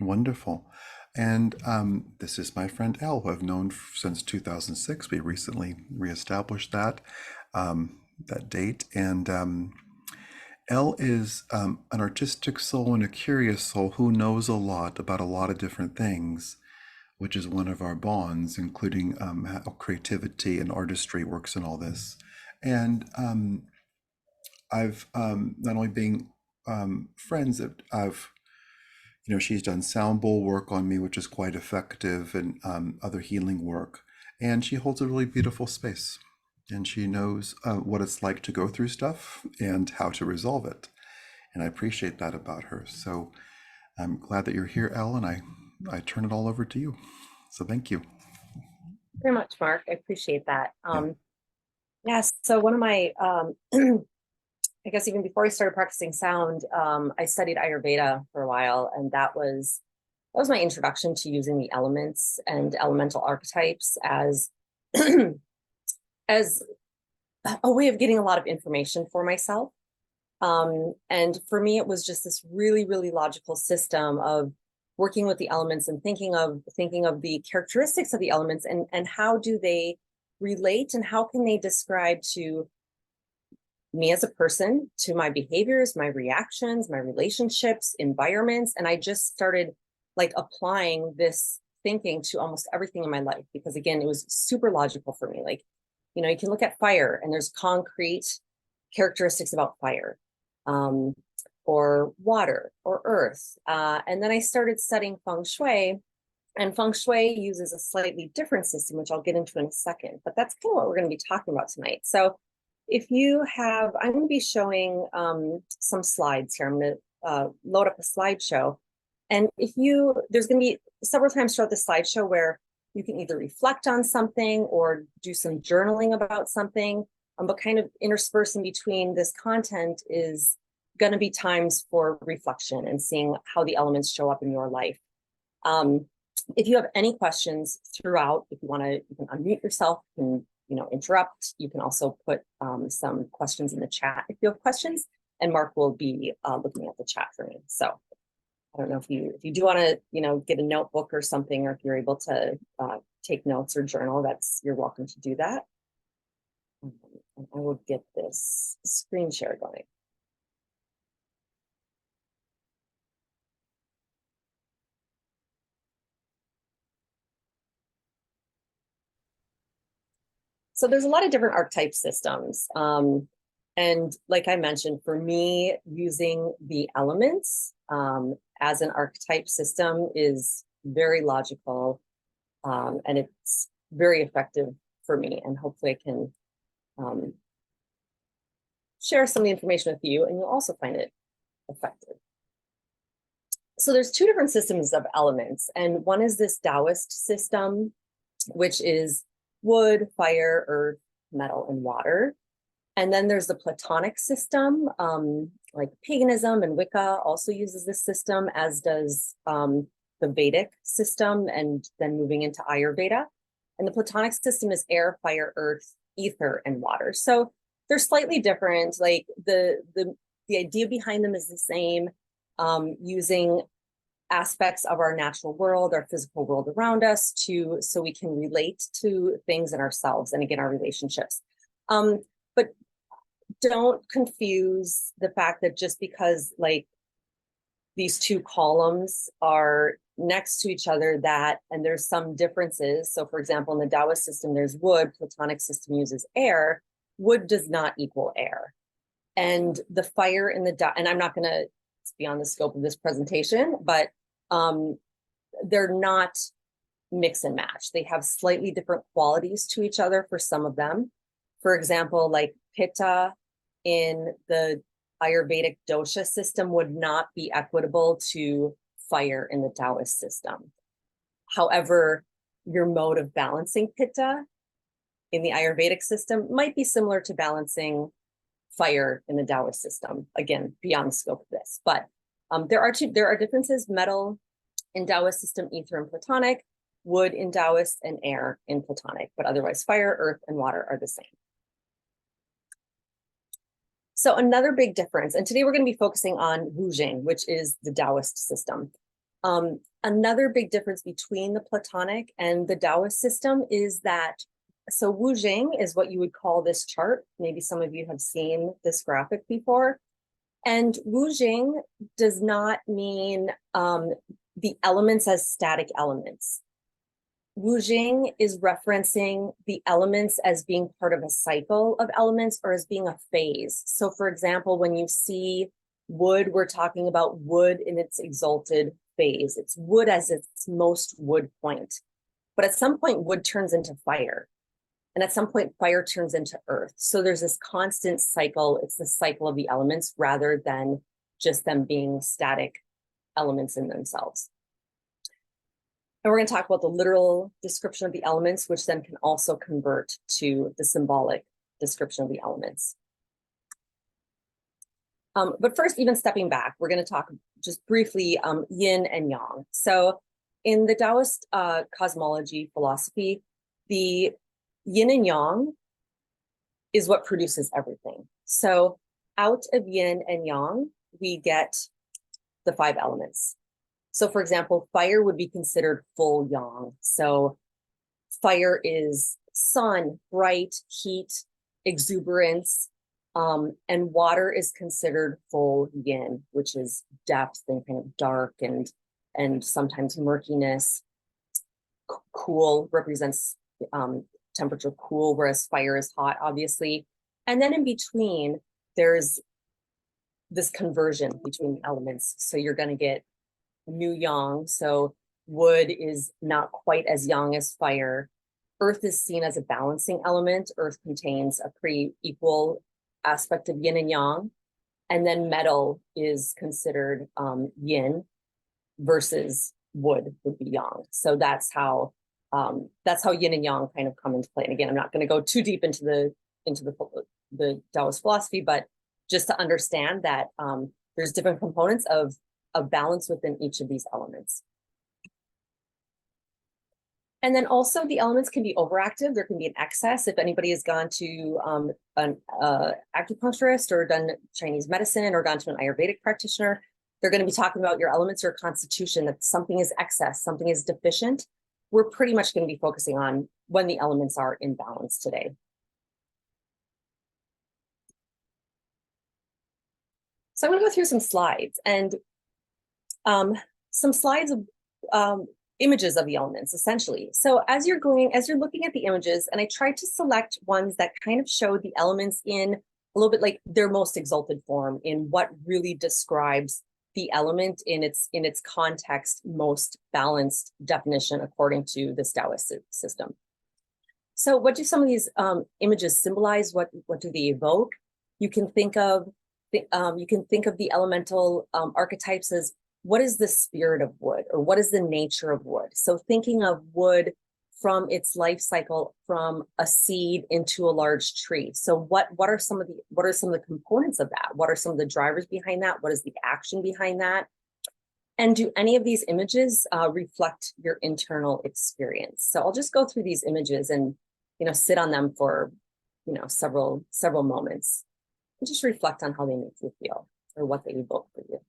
Wonderful. And this is my friend Elle, who I've known since 2006. We recently reestablished that date. And Elle is an artistic soul and a curious soul who knows a lot about a lot of different things, which is one of our bonds, including how creativity and artistry works in all this. And I've not only being friends, she's done sound bowl work on me, which is quite effective, and other healing work. And she holds a really beautiful space. And she knows what it's like to go through stuff and how to resolve it. And I appreciate that about her. So I'm glad that you're here, Elle, and I turn it all over to you. So thank you. Very much, Mark. I appreciate that. Yeah. Yes. So one of my, I guess even before I started practicing sound, I studied Ayurveda for a while, and that was my introduction to using the elements and elemental archetypes as as a way of getting a lot of information for myself. And for me, it was just this really, really logical system of working with the elements and thinking of the characteristics of the elements and how do they relate and how can they describe to me as a person, to my behaviors, my reactions, my relationships, environments. And I just started like applying this thinking to almost everything in my life, because again, it was super logical for me. Like, you can look at fire and there's concrete characteristics about fire, or water or earth. And then I started studying Feng Shui, and Feng Shui uses a slightly different system, which I'll get into in a second, but that's kind of what we're going to be talking about tonight. So if you have, I'm going to be showing some slides here. I'm going to load up a slideshow. And there's going to be several times throughout the slideshow where you can either reflect on something or do some journaling about something, but kind of interspersed in between this content is going to be times for reflection and seeing how the elements show up in your life. If you have any questions throughout, if you want to, you can unmute yourself, you can interrupt. You can also put some questions in the chat if you have questions, and Mark will be looking at the chat for me. So I don't know if you do want to, get a notebook or something, or if you're able to take notes or journal, you're welcome to do that. And I will get this screen share going. So there's a lot of different archetype systems. And like I mentioned, for me, using the elements as an archetype system is very logical, and it's very effective for me. And hopefully I can share some of the information with you, and you'll also find it effective. So there's two different systems of elements, and one is this Taoist system, which is wood, fire, earth, metal, and water. And then there's the Platonic system, like paganism and Wicca also uses this system, as does the Vedic system, and then moving into Ayurveda. And the Platonic system is air, fire, earth, ether, and water. So they're slightly different. Like the idea behind them is the same, using aspects of our natural world, our physical world around us, so we can relate to things in ourselves and again our relationships. But don't confuse the fact that just because like these two columns are next to each other and there's some differences. So for example, in the Taoist system, there's wood, Platonic system uses air. Wood does not equal air. And the fire in and I'm not going to beyond the scope of this presentation, but they're not mix and match. They have slightly different qualities to each other for some of them. For example, like Pitta in the Ayurvedic dosha system would not be equitable to fire in the Taoist system. However, your mode of balancing Pitta in the Ayurvedic system might be similar to balancing fire in the Taoist system. Again, beyond the scope of this, but there are differences: metal in Taoist system, ether in Platonic, wood in Taoist, and air in Platonic. But otherwise, fire, earth, and water are the same. So another big difference, and today we're going to be focusing on Xing, which is the Taoist system. And another big difference between the Platonic and the Taoist system is that, so Wu Jing is what you would call this chart. Maybe some of you have seen this graphic before. And Wu Jing does not mean the elements as static elements. Wu Jing is referencing the elements as being part of a cycle of elements or as being a phase. So for example, when you see wood, we're talking about wood in its exalted phase. It's wood as its most wood point. But at some point, wood turns into fire. And at some point, fire turns into earth. So there's this constant cycle. It's the cycle of the elements rather than just them being static elements in themselves. And we're going to talk about the literal description of the elements, which then can also convert to the symbolic description of the elements. But first, even stepping back, we're going to talk just briefly yin and yang. So in the Taoist cosmology philosophy, the yin and yang is what produces everything. So out of yin and yang, we get the 5 elements. So for example, fire would be considered full yang. So fire is sun, bright, heat, exuberance, and water is considered full yin, which is depth and kind of dark and sometimes murkiness. Cool represents temperature cool, whereas fire is hot, obviously. And then in between, there's this conversion between the elements. So you're going to get new yang. So wood is not quite as yang as fire. Earth is seen as a balancing element. Earth contains a pretty equal aspect of yin and yang. And then metal is considered yin versus wood would be yang. So that's how yin and yang kind of come into play. And again, I'm not going to go too deep into the Taoist philosophy, but just to understand that there's different components of balance within each of these elements. And then also the elements can be overactive. There can be an excess. If anybody has gone to an acupuncturist or done Chinese medicine or gone to an Ayurvedic practitioner, they're going to be talking about your elements or constitution, that something is excess, something is deficient. We're pretty much going to be focusing on when the elements are in balance today. So I'm going to go through some slides and some slides of images of the elements, essentially. So as you're looking at the images, and I tried to select ones that kind of show the elements in a little bit like their most exalted form, in what really describes the element in its context, most balanced definition according to the Taoist system. So what do some of these images symbolize? What do they evoke? You can think of the elemental archetypes as, what is the spirit of wood, or what is the nature of wood? So thinking of wood from its life cycle, from a seed into a large tree. So what are some of the components of that? What are some of the drivers behind that? What is the action behind that? And do any of these images reflect your internal experience? So I'll just go through these images and sit on them for several moments and just reflect on how they make you feel or what they evoke for you.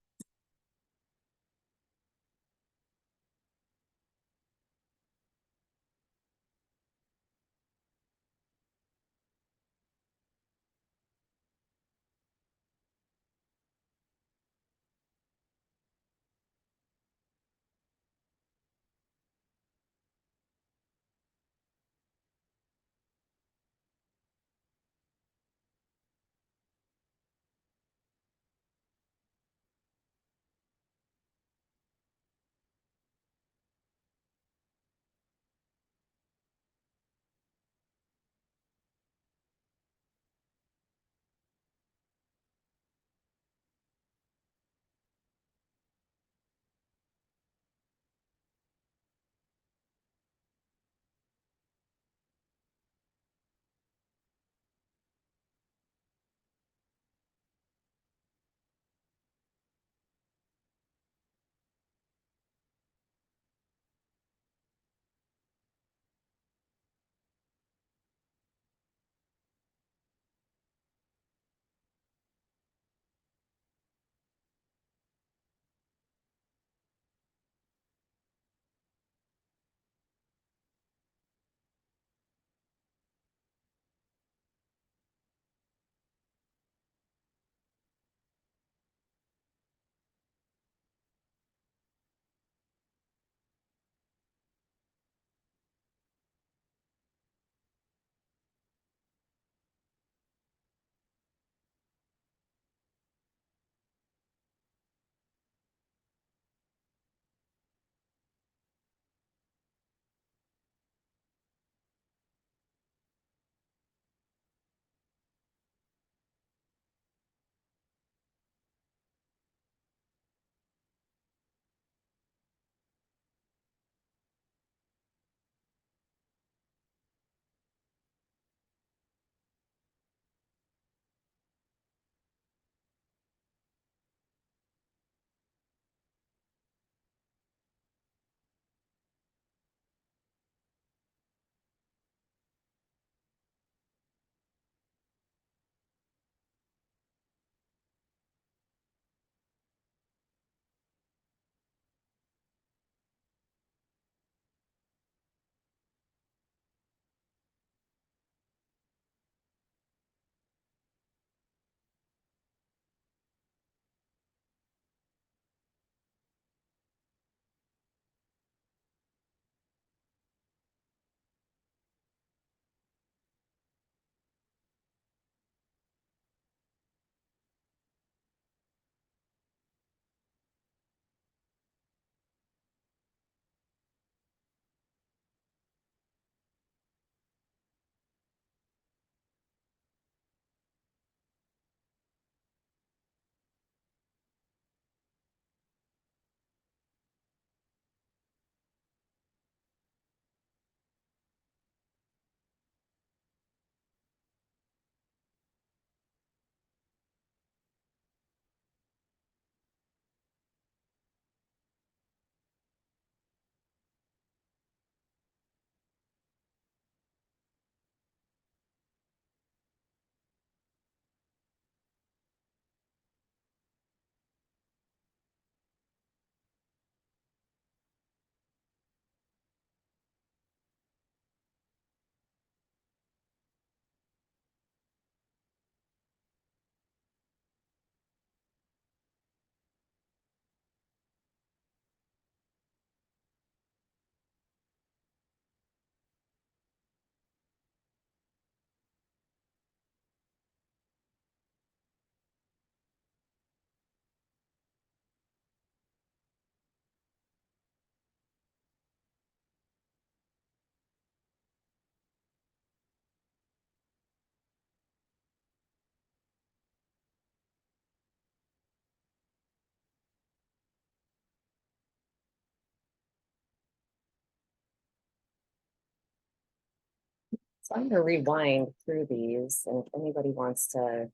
So I'm going to rewind through these, and if anybody wants to,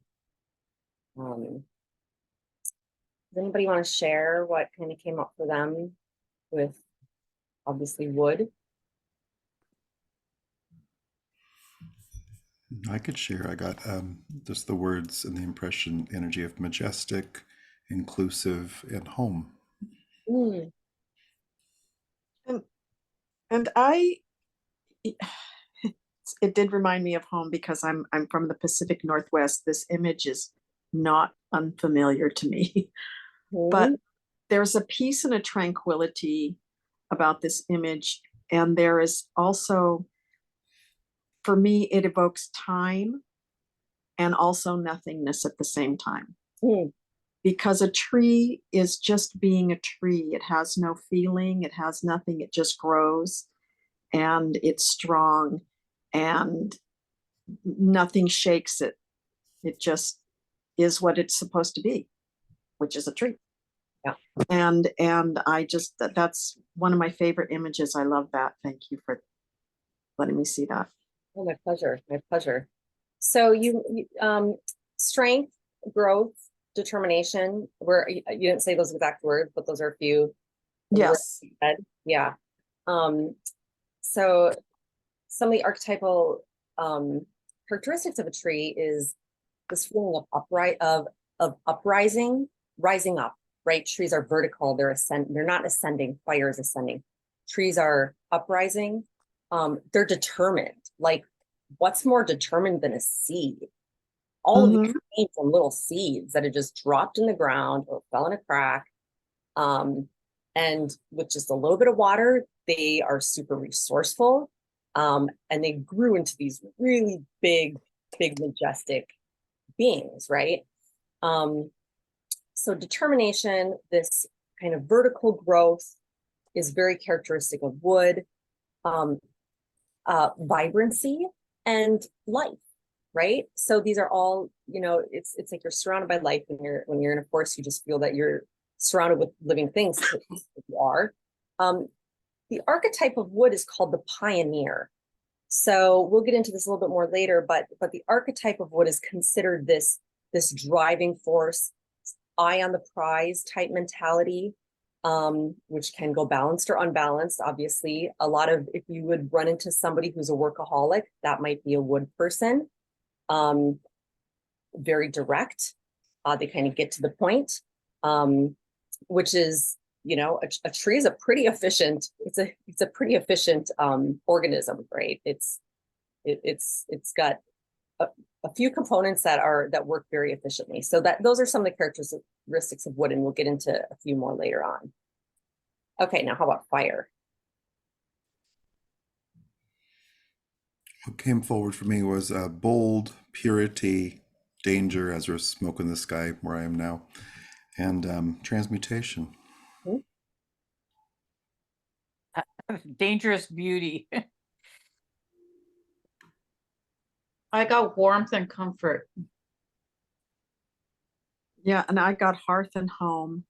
does anybody want to share what kind of came up for them with obviously wood? I could share. I got just the words and the impression, energy of majestic, inclusive, and home. Mm, And and I it did remind me of home because I'm from the Pacific Northwest. This image is not unfamiliar to me. But there's a peace and a tranquility about this image. And there is also, for me, it evokes time and also nothingness at the same time. mm, Because a tree is just being a tree. It has no feeling, it has nothing, it just grows and it's strong and nothing shakes it. It just is what it's supposed to be, which is a tree. Yeah. And I just, that's one of my favorite images. I love that. Thank you for letting me see that. Oh, my pleasure. My pleasure. So strength, growth, determination, where you didn't say those exact words, but those are a few of the words Yes. you said. Yeah. So some of the archetypal characteristics of a tree is this feeling of uprising, rising up, right? Trees are vertical, they're not ascending, fire is ascending. Trees are uprising, they're determined. Like, what's more determined than a seed? All of it came from little seeds that had just dropped in the ground or fell in a crack. And with just a little bit of water, they are super resourceful. And they grew into these really big, majestic beings, right? So determination, this kind of vertical growth is very characteristic of wood. Vibrancy and life, right? So these are all, it's like you're surrounded by life when you're in a forest. You just feel that you're surrounded with living things. You are. The archetype of wood is called the pioneer. So we'll get into this a little bit more later, but the archetype of wood is considered this driving force, eye on the prize type mentality, which can go balanced or unbalanced. Obviously, if you would run into somebody who's a workaholic, that might be a wood person. Very direct. They kind of get to the point, which is, a tree is a pretty efficient, it's a pretty efficient organism, right? It's got a few components that work very efficiently. So those are some of the characteristics of wood, and we'll get into a few more later on. Okay, now how about fire? What came forward for me was bold, purity, danger, as there's smoke in the sky where I am now, and transmutation. Dangerous beauty. I got warmth and comfort. Yeah, and I got hearth and home,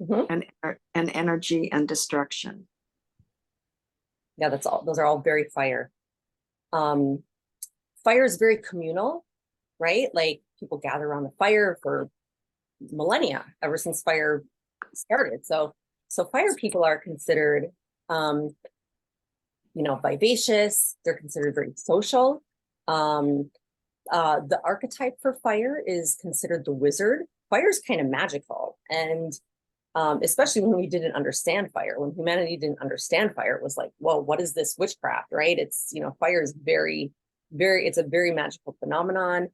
and energy and destruction. Yeah, those are all very fire. Fire is very communal, right? Like, people gather around the fire for millennia, ever since fire started. So fire people are considered, vivacious. They're considered very social. The archetype for fire is considered the wizard. Fire is kind of magical, and especially when we didn't understand fire. When humanity didn't understand fire, it was like, well, what is this witchcraft, right? It's, fire is very, it's a very magical phenomenon.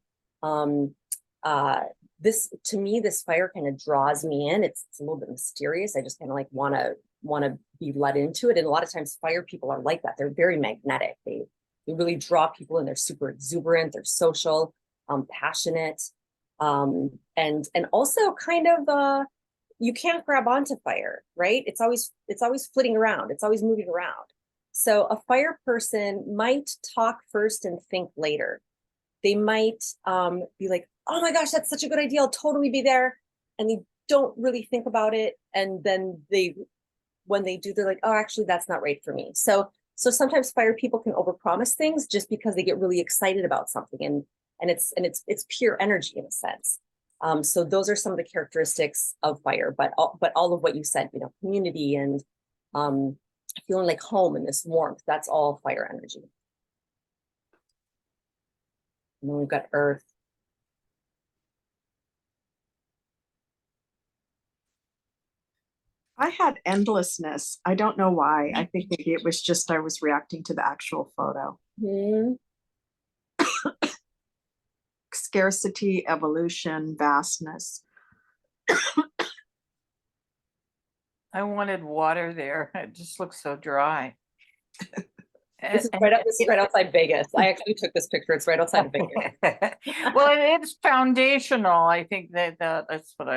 To me, this fire kind of draws me in. It's a little bit mysterious. I just kind of like want to be led into it. And a lot of times fire people are like that. They're very magnetic. They really draw people in. They're super exuberant. They're social, passionate, and also kind of, you can't grab onto fire, right? It's always flitting around. It's always moving around. So a fire person might talk first and think later. They might be like, oh my gosh, that's such a good idea. I'll totally be there. And they don't really think about it. And then when they do, they're like, oh, actually, that's not right for me. So So sometimes fire people can overpromise things just because they get really excited about something, and it's pure energy in a sense. So those are some of the characteristics of fire, but all of what you said, you know, community and feeling like home and this warmth, that's all fire energy. And then we've got earth. I had endlessness. I don't know why. I think maybe it was just I was reacting to the actual photo. Scarcity, evolution, vastness. I wanted water there. It just looks so dry. This is right outside Vegas. I actually took this picture. It's right outside of Vegas. Well, it's foundational. I think that's what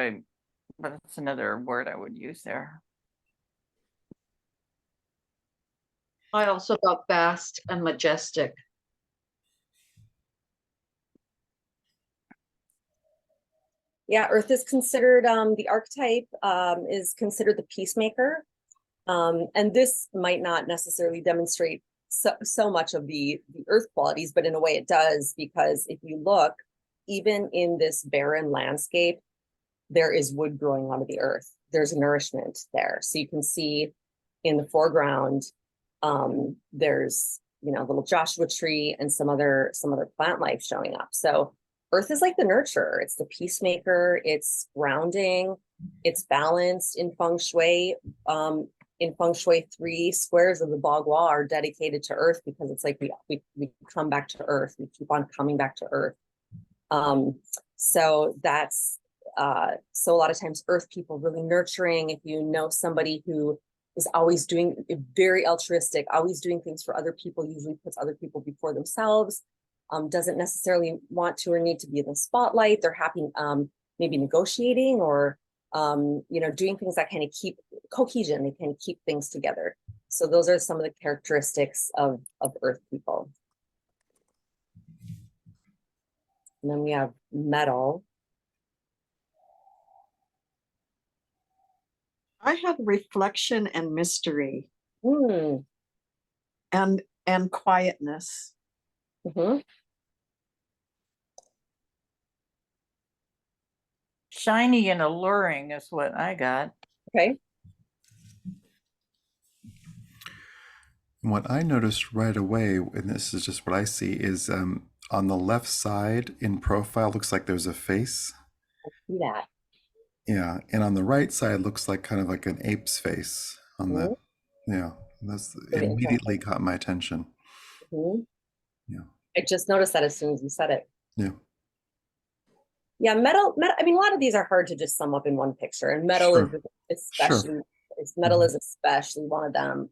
but it's another word I would use there. I also got vast and majestic. Yeah, Earth is considered, the archetype is considered the peacemaker. And this might not necessarily demonstrate so much of the Earth qualities, but in a way it does, because if you look, even in this barren landscape, there is wood growing onto the earth. There's nourishment there. So you can see in the foreground, there's, you know, a little Joshua tree and some other plant life showing up. So earth is like the nurturer. It's the peacemaker. It's grounding. It's balanced in Feng Shui. In Feng Shui, 3 squares of the Bagua are dedicated to earth, because it's like we come back to earth. We keep on coming back to earth. So that's so a lot of times earth people really nurturing. If you know somebody who is always doing very altruistic, always doing things for other people, usually puts other people before themselves, doesn't necessarily want to or need to be in the spotlight. They're happy maybe negotiating or you know, doing things that kind of keep cohesion. They kind of keep things together. So those are some of the characteristics of earth people. And then we have metal. I had reflection and mystery Mm. and quietness. Mm-hmm. Shiny and alluring is what I got. Okay. What I noticed right away, and this is just what I see, is on the left side in profile looks like there's a face. See that. Yeah, and on the right side looks like kind of like an ape's face on the, yeah, that's it immediately caught my attention. Mm-hmm. Yeah. I just noticed that as soon as you said it. Yeah. Yeah, metal. I mean, a lot of these are hard to just sum up in one picture, and metal Sure. is especially. Sure. Metal is especially one of them.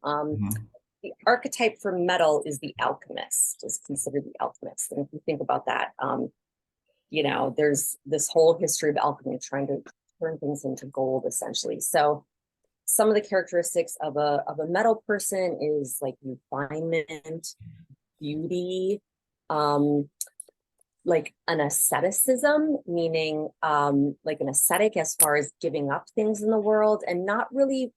The archetype for metal is the alchemist. Is considered the alchemist, and if you think about that, you know, there's this whole history of alchemy trying to turn things into gold, essentially. So, some of the characteristics of a metal person is like refinement, beauty, like an asceticism, meaning like an ascetic as far as giving up things in the world and not really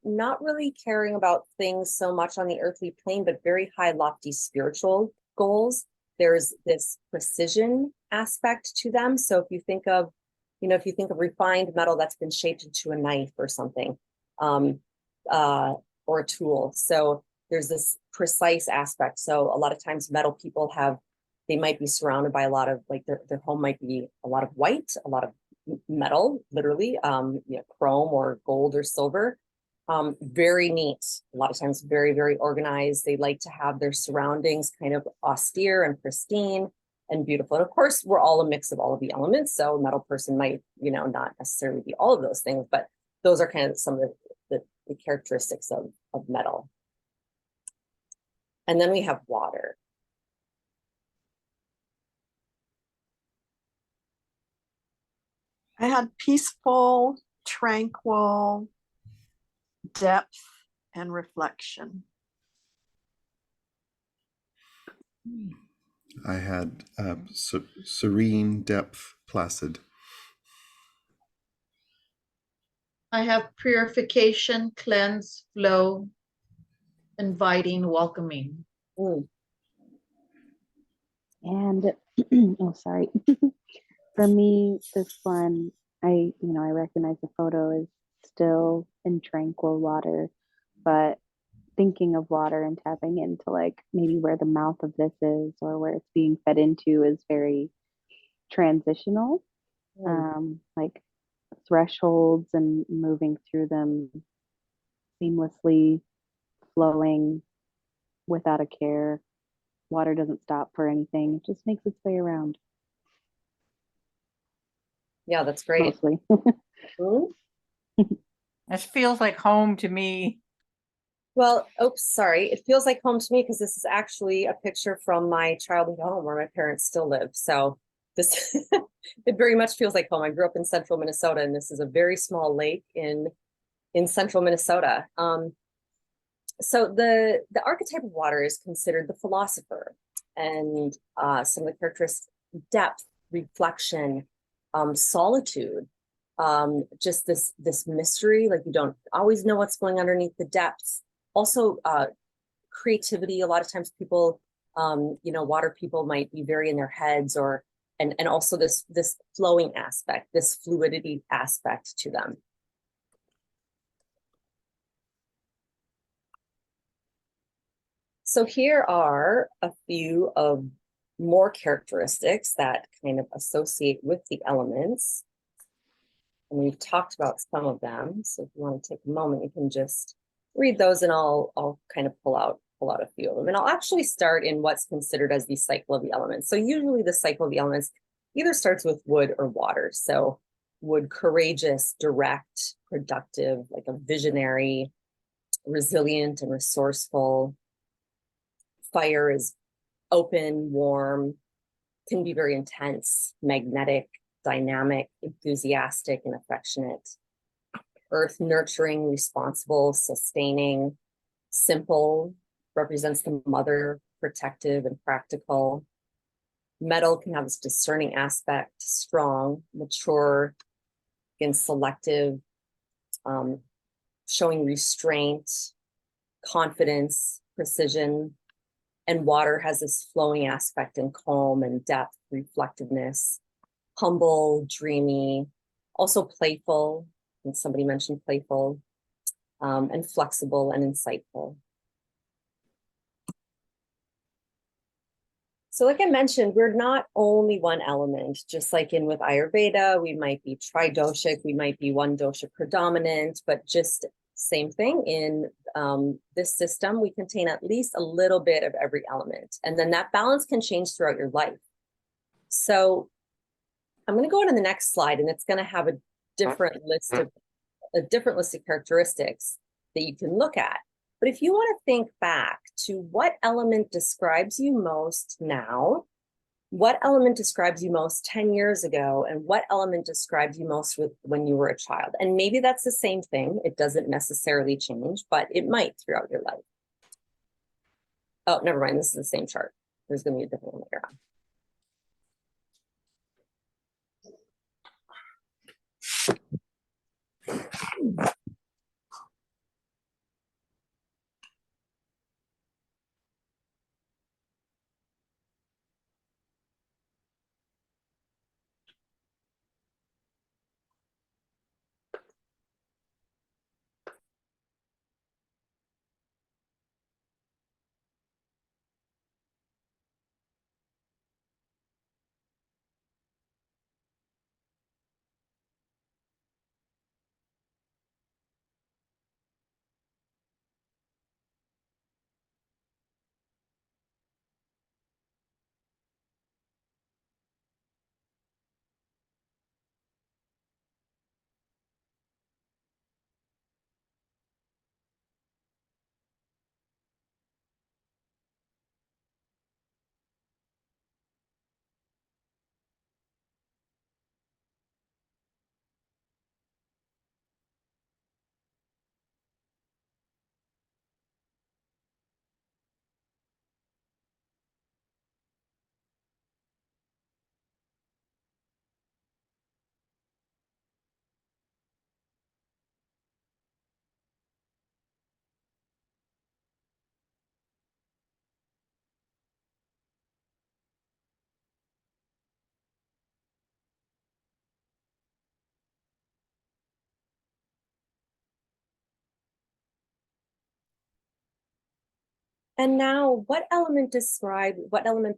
caring about things so much on the earthly plane, but very high, lofty spiritual goals. There's this precision aspect to them. So if you think of, you know, if you think of refined metal that's been shaped into a knife or something, or a tool. So there's this precise aspect. So a lot of times metal people they might be surrounded by a lot of, like their home might be a lot of white, a lot of metal, literally, you know, chrome or gold or silver. Very neat. A lot of times very, very organized. They like to have their surroundings kind of austere and pristine and beautiful. And of course, we're all a mix of all of the elements. So a metal person might, you know, not necessarily be all of those things, but those are kind of some of the characteristics of metal. And then we have water. I had peaceful, tranquil, depth, and reflection. I had serene, depth, placid. I have purification, cleanse, flow, inviting, welcoming. Mm. And oh, sorry. For me, this one, I recognize the photo is still in tranquil water, but thinking of water and tapping into like maybe where the mouth of this is or where it's being fed into is very transitional, like thresholds and moving through them seamlessly, flowing without a care. Water doesn't stop for anything, it just makes its way around Yeah, that's great. mostly. Mm. This feels like home to me. Well, oops, sorry. It feels like home to me because this is actually a picture from my childhood home where my parents still live. So this, it very much feels like home. I grew up in central Minnesota, and this is a very small lake in central Minnesota. So the archetype of water is considered the philosopher, and some of the characteristics: depth, reflection, solitude, just this mystery, like you don't always know what's going underneath the depths. Also, creativity. A lot of times people, water people might be very in their heads, or and also this flowing aspect, this fluidity aspect to them. So here are a few of more characteristics that kind of associate with the elements. And we've talked about some of them. So if you want to take a moment, you can just read those, and I'll kind of pull out a few of them. And I'll actually start in what's considered as the cycle of the elements. So usually the cycle of the elements either starts with wood or water. So wood, courageous, direct, productive, like a visionary, resilient and resourceful. Fire is open, warm, can be very intense, magnetic, dynamic, enthusiastic, and affectionate. Earth, nurturing, responsible, sustaining. Simple, represents the mother, protective and practical. Metal can have this discerning aspect, strong, mature, again, selective, showing restraint, confidence, precision. And water has this flowing aspect and calm and depth, reflectiveness, humble, dreamy, also playful. And somebody mentioned playful, and flexible and insightful. So like I mentioned, we're not only one element, just like in with Ayurveda, we might be tridoshic, we might be one dosha predominant, but just same thing in this system, we contain at least a little bit of every element. And then that balance can change throughout your life. So I'm going to go on to the next slide, and it's going to have a different list of characteristics that you can look at. But if you want to think back to what element describes you most now, what element describes you most 10 years ago, and what element describes you most when you were a child. And maybe that's the same thing. It doesn't necessarily change, but it might throughout your life. Oh, never mind. This is the same chart. There's going to be a different one later on. And now, what element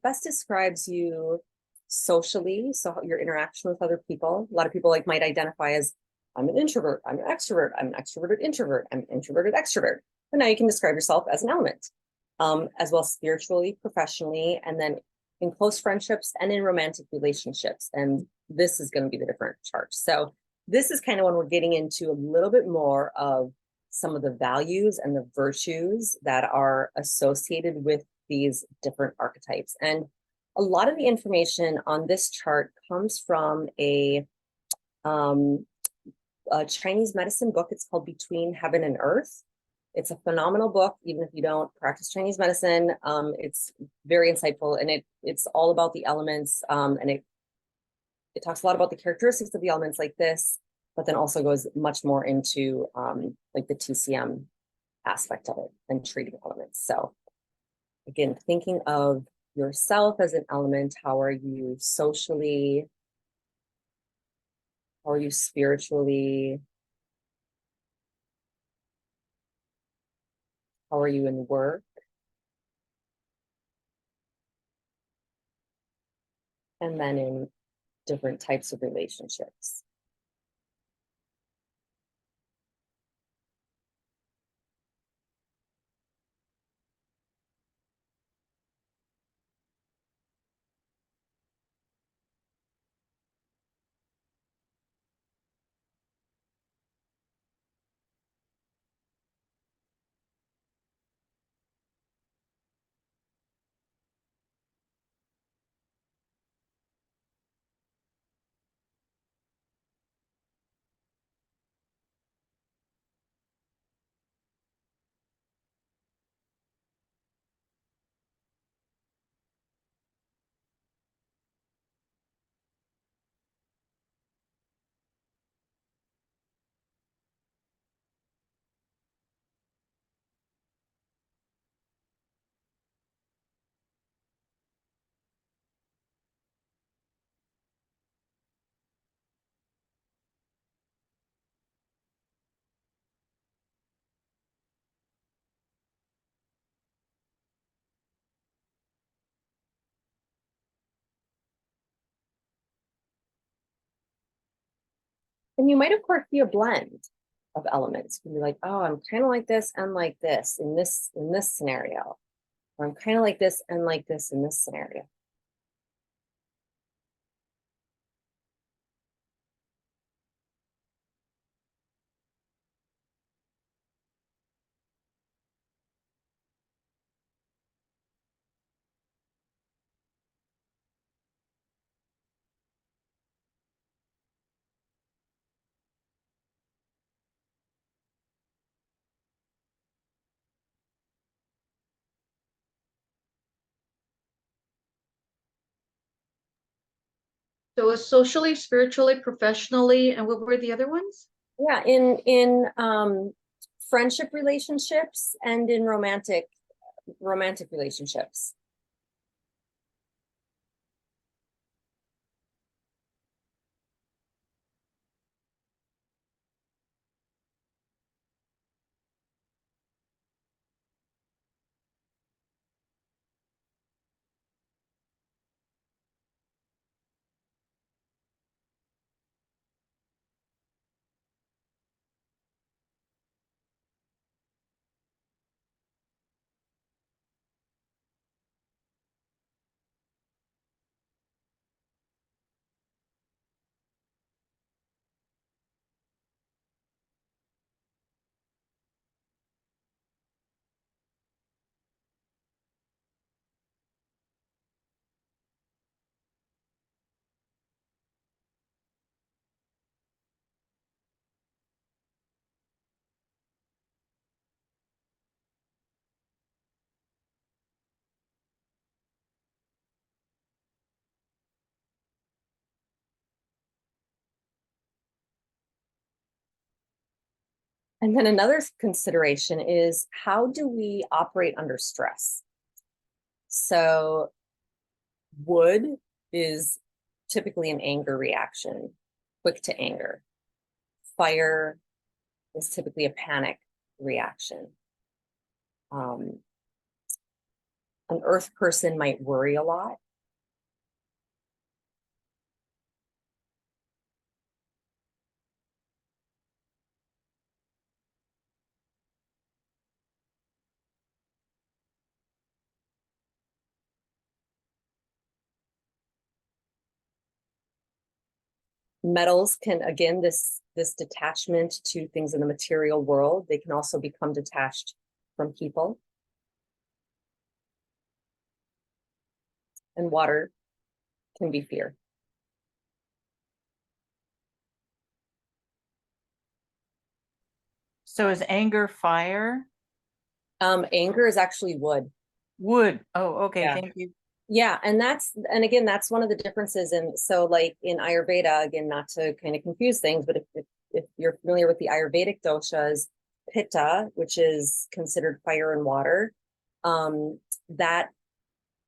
best describes you socially? So your interaction with other people. A lot of people like might identify as, I'm an introvert, I'm an extrovert, I'm an extroverted introvert, I'm an introverted extrovert. But now you can describe yourself as an element, as well spiritually, professionally, and then in close friendships and in romantic relationships. And this is going to be the different charts. So this is kind of when we're getting into a little bit more of some of the values and the virtues that are associated with these different archetypes. And a lot of the information on this chart comes from a Chinese medicine book. It's called Between Heaven and Earth. It's a phenomenal book, even if you don't practice Chinese medicine. It's very insightful, and it's all about the elements, and it talks a lot about the characteristics of the elements like this, but then also goes much more into like the TCM aspect of it and treating elements. So again, thinking of yourself as an element, how are you socially? How are you spiritually? How are you in work? And then in different types of relationships. And you might, of course, be a blend of elements. You can be like, oh, I'm kind of like this and like this in this scenario. Or I'm kind of like this and like this in this scenario. So socially, spiritually, professionally, and what were the other ones? Yeah, in friendship relationships and in romantic relationships. And then another consideration is, how do we operate under stress? So wood is typically an anger reaction, quick to anger. Fire is typically a panic reaction. An earth person might worry a lot. Metals can, again, this detachment to things in the material world, they can also become detached from people. And water can be fear. So is anger fire? Anger is actually wood. Wood. Oh, okay, Yeah. thank you. Yeah, and again, that's one of the differences. And so like in Ayurveda, again, not to kind of confuse things, but if you're familiar with the Ayurvedic doshas, Pitta, which is considered fire and water, that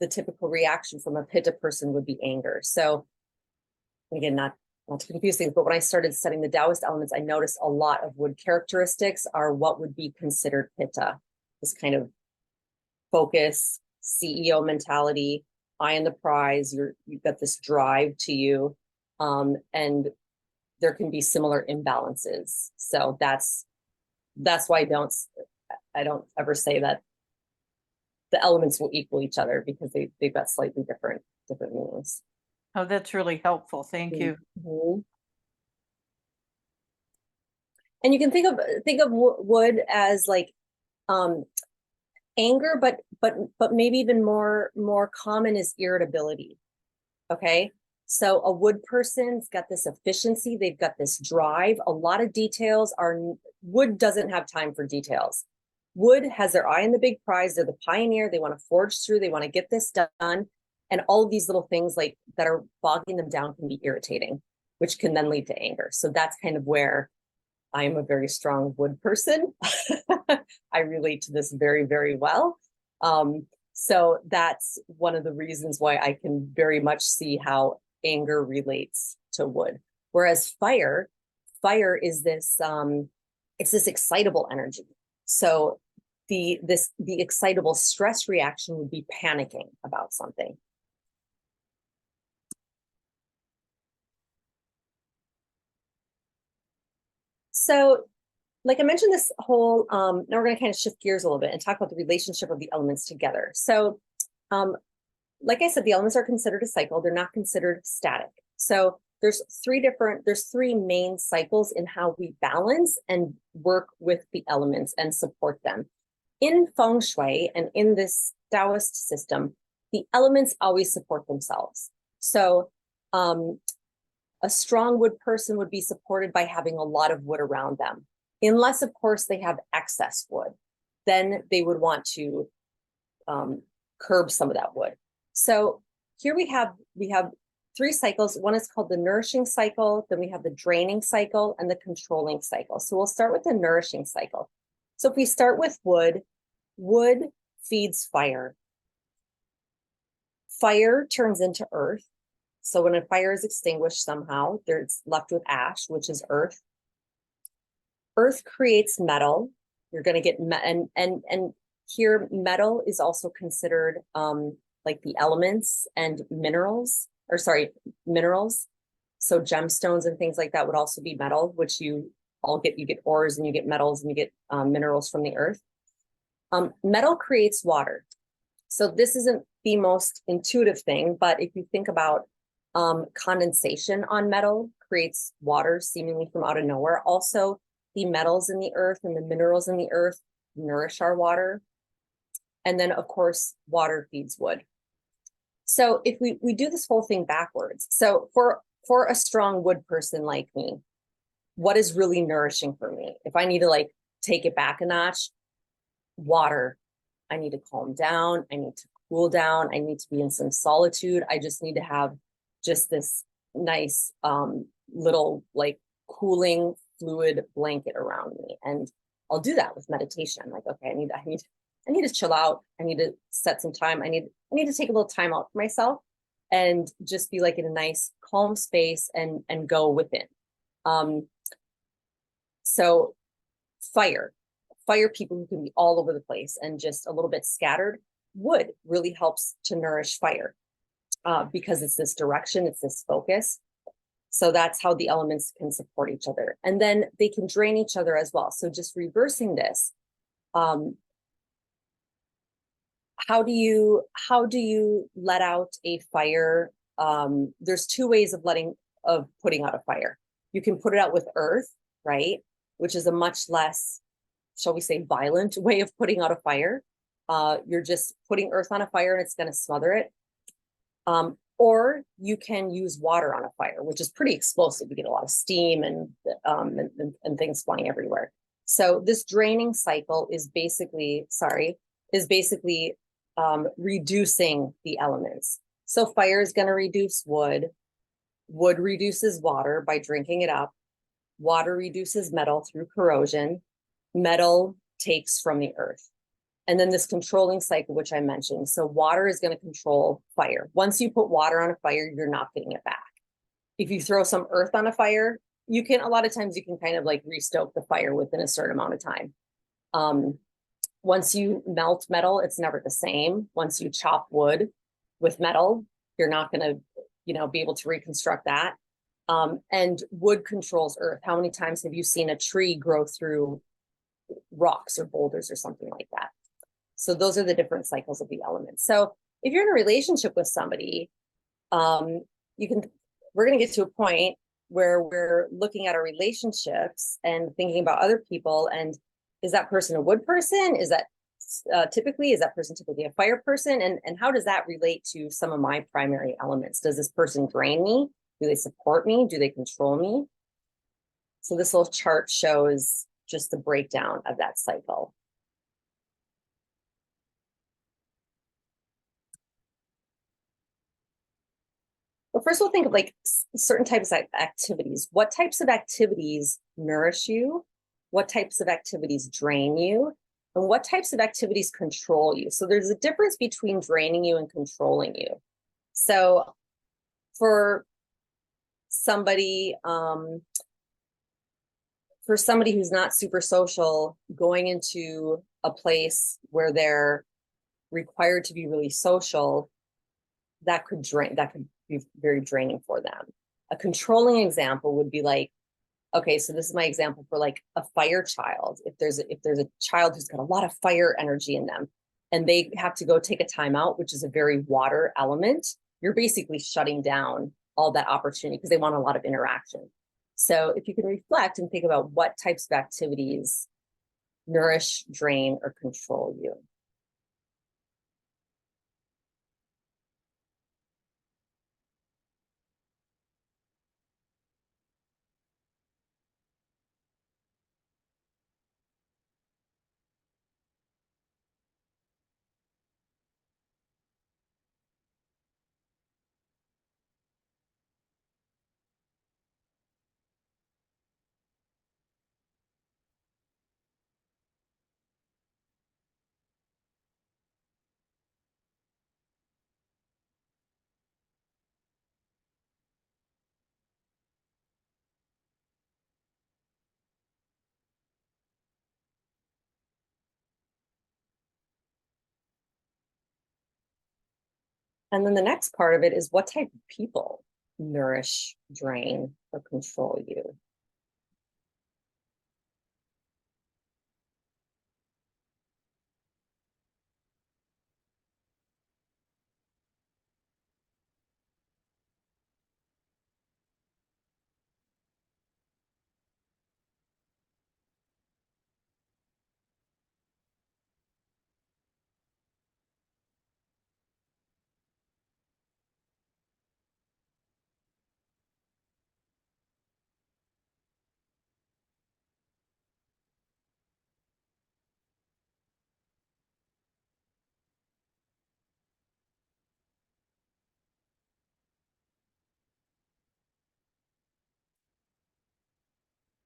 the typical reaction from a Pitta person would be anger. So again, not to confuse things, but when I started studying the Taoist elements, I noticed a lot of wood characteristics are what would be considered Pitta, this kind of focus, CEO mentality, eye on the prize. You've got this drive to you, and there can be similar imbalances. So that's why I don't ever say that the elements will equal each other, because they've got slightly different meanings. Oh, that's really helpful. Thank you. Mm-hmm. And you can think of wood as like anger, but maybe even more common is irritability. Okay, so a wood person's got this efficiency, they've got this drive. A lot of details are wood doesn't have time for details. Wood has their eye on the big prize. They're the pioneer. They want to forge through. They want to get this done. And all of these little things like that are bogging them down can be irritating, which can then lead to anger. So that's kind of where I am a very strong wood person. I relate to this very, very well. So that's one of the reasons why I can very much see how anger relates to wood. Whereas fire is this, it's this excitable energy. So the excitable stress reaction would be panicking about something. So like I mentioned, this whole, now we're going to kind of shift gears a little bit and talk about the relationship of the elements together. So like I said, the elements are considered a cycle. They're not considered static. So there's three main cycles in how we balance and work with the elements and support them. In Feng Shui and in this Taoist system, the elements always support themselves. So a strong wood person would be supported by having a lot of wood around them. Unless, of course, they have excess wood, then they would want to curb some of that wood. So here we have three cycles. One is called the nourishing cycle, then we have the draining cycle, and the controlling cycle. So we'll start with the nourishing cycle. So if we start with wood, wood feeds fire. Fire turns into earth. So when a fire is extinguished somehow, it's left with ash, which is earth. Earth creates metal. You're going to get and here metal is also considered like the elements and minerals. So gemstones and things like that would also be metal, which you get ores and you get metals and you get minerals from the earth. Metal creates water. So this isn't the most intuitive thing, but if you think about condensation on metal creates water seemingly from out of nowhere. Also, the metals in the earth and the minerals in the earth nourish our water. And then, of course, water feeds wood. So if we do this whole thing backwards, so for a strong wood person like me, what is really nourishing for me? If I need to like take it back a notch, water. I need to calm down. I need to cool down. I need to be in some solitude. I just need to have just this nice little like cooling fluid blanket around me. And I'll do that with meditation. I'm like, okay, I need to chill out. I need to set some time. I need to take a little time out for myself and just be like in a nice calm space and go within. So fire people who can be all over the place and just a little bit scattered. wood really helps to nourish fire because it's this direction, it's this focus. So that's how the elements can support each other. And then they can drain each other as well. So just reversing this, how do you let out a fire? There's two ways of putting out a fire. You can put it out with earth, right? Which is a much less, shall we say, violent way of putting out a fire. You're just putting earth on a fire and it's going to smother it. Or you can use water on a fire, which is pretty explosive. You get a lot of steam and things flying everywhere. So this draining cycle is basically, reducing the elements. So fire is going to reduce wood. Wood reduces water by drinking it up. Water reduces metal through corrosion. Metal takes from the earth. And then this controlling cycle, which I mentioned. So water is going to control fire. Once you put water on a fire, you're not getting it back. If you throw some earth on a fire, a lot of times you can kind of like restoke the fire within a certain amount of time. Once you melt metal, it's never the same. Once you chop wood with metal, you're not going to, be able to reconstruct that. And wood controls earth. How many times have you seen a tree grow through rocks or boulders or something like that? So those are the different cycles of the elements. So if you're in a relationship with somebody, we're going to get to a point where we're looking at our relationships and thinking about other people. And is that person a wood person? Is that typically a fire person? And how does that relate to some of my primary elements? Does this person drain me? Do they support me? Do they control me? So this little chart shows just the breakdown of that cycle. But first we'll think of like certain types of activities. What types of activities nourish you? What types of activities drain you? And what types of activities control you? So there's a difference between draining you and controlling you. So for somebody who's not super social, going into a place where they're required to be really social, that could be very draining for them. A controlling example would be like, okay, so this is my example for like a fire child. If there's a child who's got a lot of fire energy in them and they have to go take a timeout, which is a very water element, you're basically shutting down all that opportunity because they want a lot of interaction. So if you can reflect and think about what types of activities nourish, drain, or control you. And then the next part of it is what type of people nourish, drain, or control you.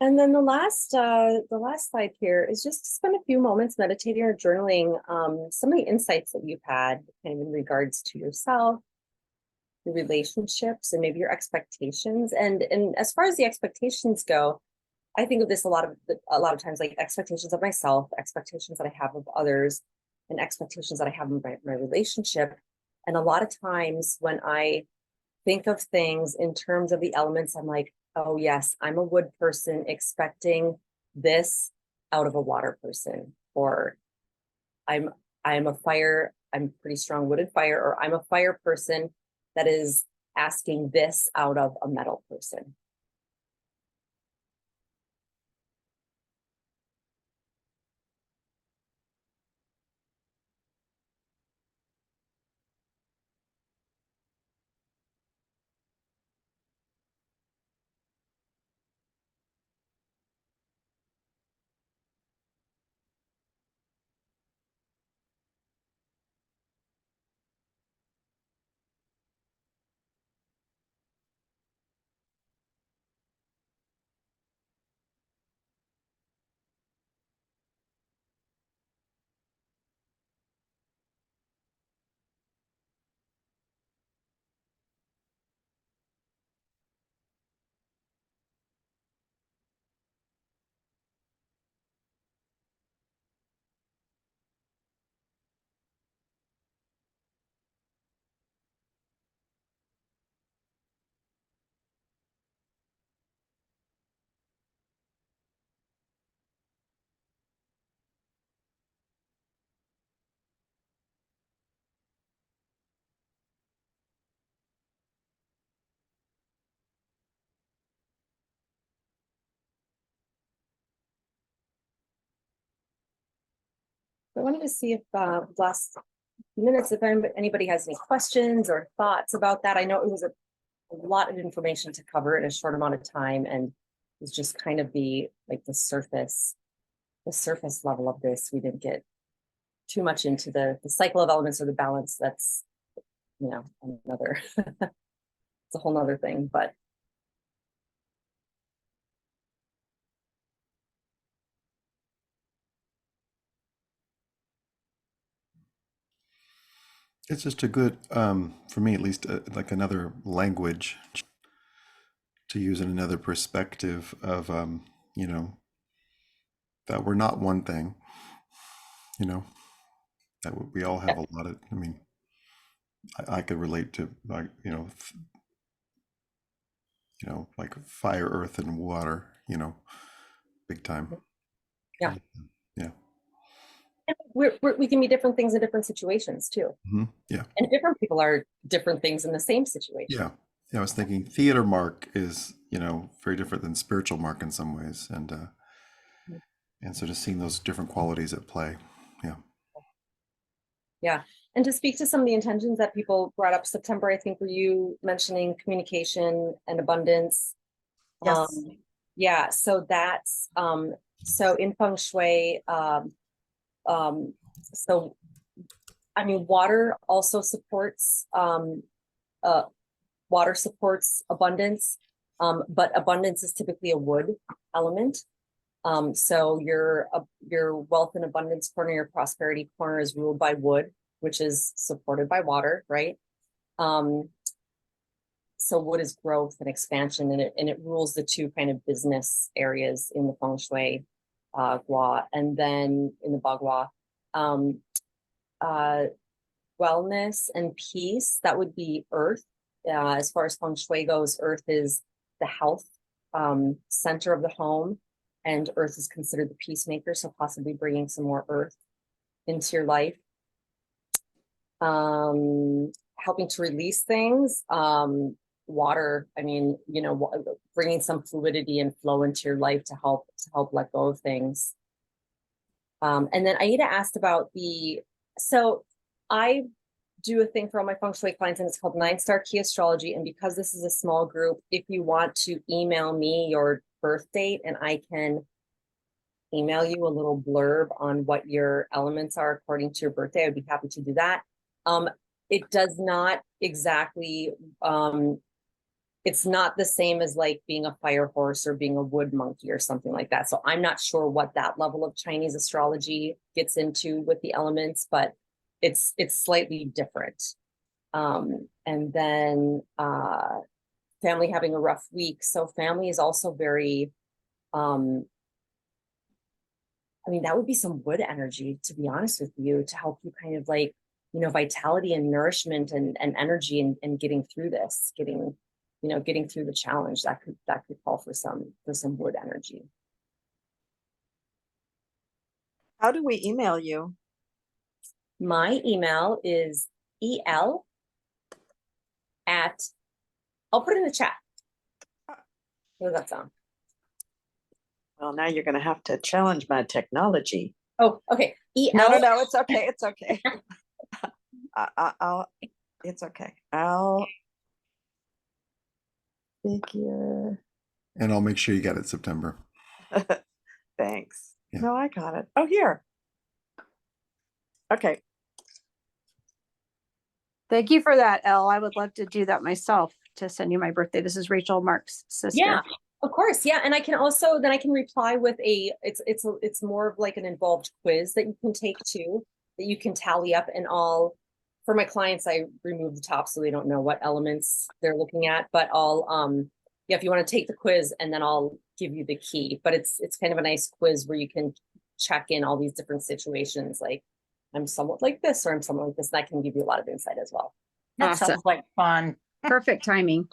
And then the last slide here is just to spend a few moments meditating or journaling some of the insights that you've had kind of in regards to yourself, your relationships, and maybe your expectations. And as far as the expectations go, I think of this a lot of times like expectations of myself, expectations that I have of others. and expectations that I have in my relationship. And a lot of times when I think of things in terms of the elements, I'm like, oh yes, I'm a wood person expecting this out of a water person, or I'm a fire, I'm pretty strong wood and fire, or I'm a fire person that is asking this out of a metal person. I wanted to see if last few minutes, if anybody has any questions or thoughts about that. I know it was a lot of information to cover in a short amount of time, and it's just kind of the surface level of this. We didn't get too much into the cycle of elements or the balance. That's, you know, another it's a whole nother thing, but It's just a good, for me at least, like another language to use in another perspective of, you know, that we're not one thing, you know, that we all have a lot of, I mean, I could relate to, like, like fire, earth, and water, big time. yeah. Yeah. We can be different things in different situations too. Yeah. And different people are different things in the same situation. Yeah. Yeah. I was thinking theater mark is, very different than spiritual mark in some ways. And so just seeing those different qualities at play. Yeah. Yeah. And to speak to some of the intentions that people brought up, September, I think, were you mentioning communication and abundance? Yes. Yeah. So that's, so in Feng Shui, so, I mean, water also supports, water supports abundance, but abundance is typically a wood element. So your wealth and abundance corner, your prosperity corner is ruled by wood, which is supported by water, right? So wood is growth and expansion, and it rules the two kind of business areas in the Feng Shui, Gua, and then in the Bagua, wellness and peace, that would be earth. As far as Feng Shui goes, earth is the health center of the home, and earth is considered the peacemaker, so possibly bringing some more earth into your life. Helping to release things. Water, I mean, bringing some fluidity and flow into your life to help let go of things. And then Aida asked about so I do a thing for all my Feng Shui clients, and it's called 9-Star Key Astrology. And because this is a small group, if you want to email me your birth date, and I can email you a little blurb on what your elements are according to your birthday, I'd be happy to do that. It does not exactly, it's not the same as like being a fire horse or being a wood monkey or something like that. So I'm not sure what that level of Chinese astrology gets into with the elements, but it's slightly different. And then family having a rough week. So family is also very I mean, that would be some wood energy, to be honest with you, to help you kind of like, you know, vitality and nourishment and energy and getting through this, getting through the challenge. That could call for some wood energy. How do we email you? My email is el at, I'll put it in the chat. What does that sound? Well, now you're going to have to challenge my technology. Oh, okay. No, it's okay. It's okay. It's okay. I'll figure. And I'll make sure you get it September. Thanks. Yeah. No, I got it. Oh, here. Okay. Thank you for that, Elle. I would love to do that myself to send you my birthday. This is Rachel Mark's sister. Yeah, of course. Yeah. And I can also, then I can reply with it's more of like an involved quiz that you can take too, that you can tally up, and for my clients, I remove the top so they don't know what elements they're looking at, but yeah, if you want to take the quiz and then I'll give you the key, but it's kind of a nice quiz where you can check in all these different situations. Like, I'm somewhat like this, or I'm somewhat like this. And that can give you a lot of insight as well. That Awesome. sounds like fun. Perfect timing.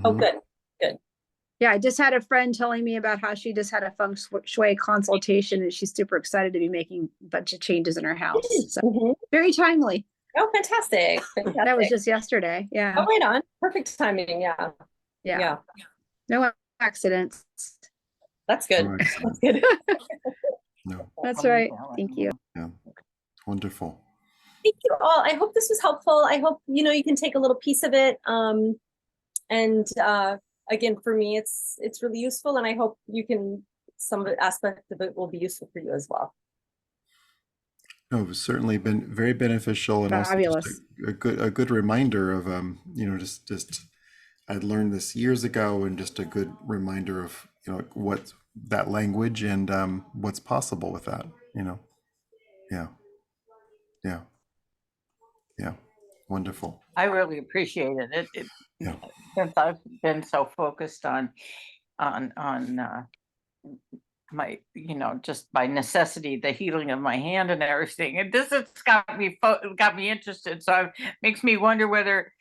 Oh, Mhm. good. Yeah, I just had a friend telling me about how she just had a Feng Shui consultation and she's super excited to be making a bunch of changes in her house. So Mhm. very timely. Oh, fantastic. That was just yesterday. Yeah. Oh, right on. Perfect timing. Yeah. Yeah. No accidents. That's good. Oh, excellent. That's good. No, That's right. Thank you. yeah, wonderful. Thank you all. I hope this was helpful. I hope, you can take a little piece of it. And again, for me, it's really useful, and I hope some of the aspect of it will be useful for you as well. No, it's certainly been very beneficial, and also Fabulous. just a good reminder of just I'd learned this years ago, and just a good reminder of what that language and what's possible with that. Yeah, wonderful. I really appreciate it. Yeah. Since I've been so focused on my, just by necessity, the healing of my hand and everything. And this has got me interested. So it makes me wonder whether,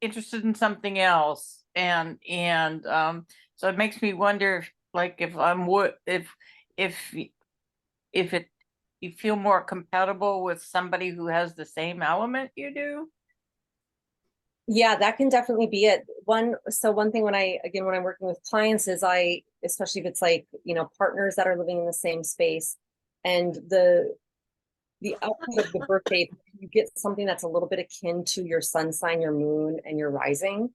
interested in something else. And so it makes me wonder, like, if you feel more compatible with somebody who has the same element you do. Yeah, that can definitely be it. One thing when I'm working with clients is especially if it's like, partners that are living in the same space, and the outcome of the birthday, you get something that's a little bit akin to your sun sign, your moon, and your rising.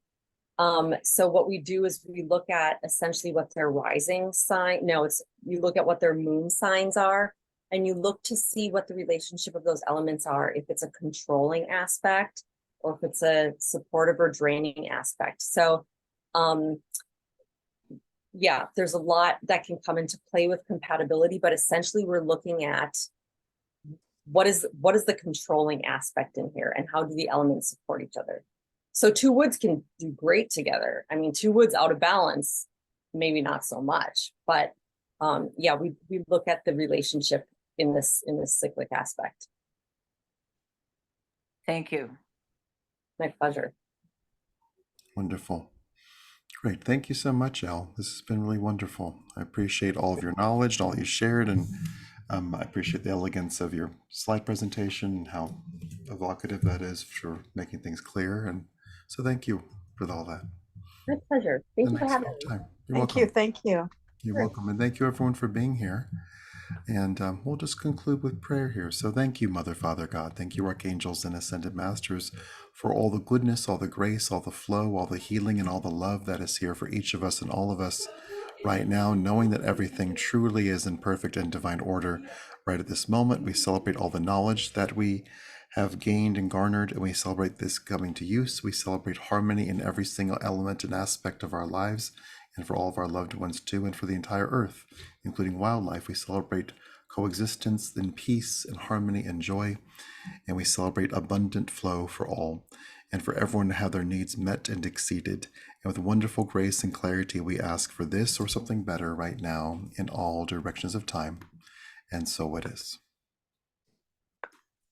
So what we do is we look at essentially what their rising sign, you look at what their moon signs are, and you look to see what the relationship of those elements are, if it's a controlling aspect, or if it's a supportive or draining aspect. So, yeah, there's a lot that can come into play with compatibility, but essentially we're looking at what is the controlling aspect in here, and how do the elements support each other? So two woods can do great together. I mean, two woods out of balance, maybe not so much, but yeah, we look at the relationship in this cyclic aspect. Thank you. My pleasure. Wonderful. Great. Thank you so much, Elle. This has been really wonderful. I appreciate all of your knowledge, all you shared, and I appreciate the elegance of your slide presentation and how evocative that is for making things clear. And so thank you for all that. My pleasure. Thank you for having me. Time. You're Thank welcome. you. Thank you. You're welcome. And thank you everyone for being here. And we'll just conclude with prayer here. So thank you, Mother, Father, God. Thank you, Archangels and Ascended Masters, for all the goodness, all the grace, all the flow, all the healing, and all the love that is here for each of us and all of us right now, knowing that everything truly is in perfect and divine order right at this moment. We celebrate all the knowledge that we have gained and garnered, and we celebrate this coming to use. We celebrate harmony in every single element and aspect of our lives, and for all of our loved ones too, and for the entire earth, including wildlife. We celebrate coexistence in peace and harmony and joy, and we celebrate abundant flow for all, and for everyone to have their needs met and exceeded. And with wonderful grace and clarity, we ask for this or something better right now in all directions of time. And so it is.